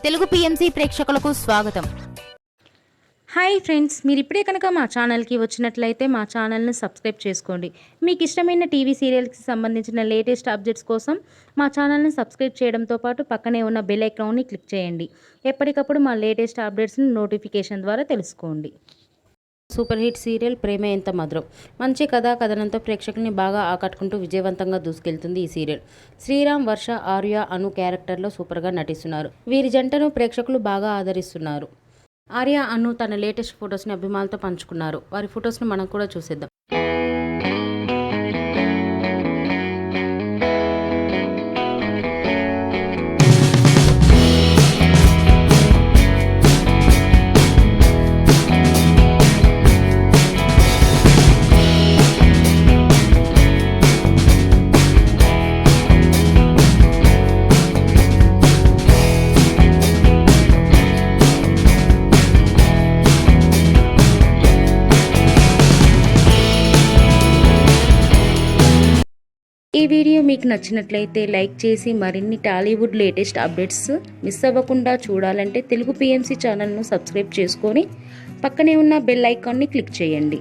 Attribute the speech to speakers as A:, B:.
A: Telugu PMC ప్రేక్షకులకు స్వాగతం.
B: Hi friends, మీరు ఇప్పుడే కనుక మా ఛానల్కి వచ్చినట్లయితే మా ఛానల్ని సబ్స్క్రైబ్ చేసుకోండి. మీకు ఇష్టమైన టీవీ సీరియల్కి సంబంధించిన లేటెస్ట్ అప్డేట్స్ కోసం మా ఛానల్ని సబ్స్క్రైబ్ చేయడంతో పాటు పక్కనే ఉన్న బెల్ ఐకాన్ని క్లిక్ చేయండి. ఎప్పటికప్పుడు మా లేటెస్ట్ అప్డేట్స్ని నోటిఫికేషన్ ద్వారా తెలుసుకోండి. సూపర్ హిట్ సీరియల్ ప్రేమ ఎంత మధురం. మంచి కథనంతో ప్రేక్షకుల్ని బాగా ఆకట్టుకుంటూ విజయవంతంగా దూసుకెళ్తుంది ఈ సీరియల్. శ్రీరామ్, వర్ష, ఆర్య, అను క్యారెక్టర్లో సూపర్గా నటిస్తున్నారు. వీరి జంటను ప్రేక్షకులు బాగా ఆదరిస్తున్నారు. ఆర్య, అను తన లేటెస్ట్ ఫొటోస్ని అభిమానులతో పంచుకున్నారు. వారి ఫొటోస్ని మనం కూడా చూసేద్దాం. ఈ వీడియో మీకు నచ్చినట్లయితే లైక్ చేసి మరిన్ని టాలీవుడ్ లేటెస్ట్ అప్డేట్స్ మిస్ అవ్వకుండా చూడాలంటే తెలుగు పిఎంసి ఛానల్ను సబ్స్క్రైబ్ చేసుకొని పక్కనే ఉన్న బెల్ ఐకాన్ని క్లిక్ చేయండి.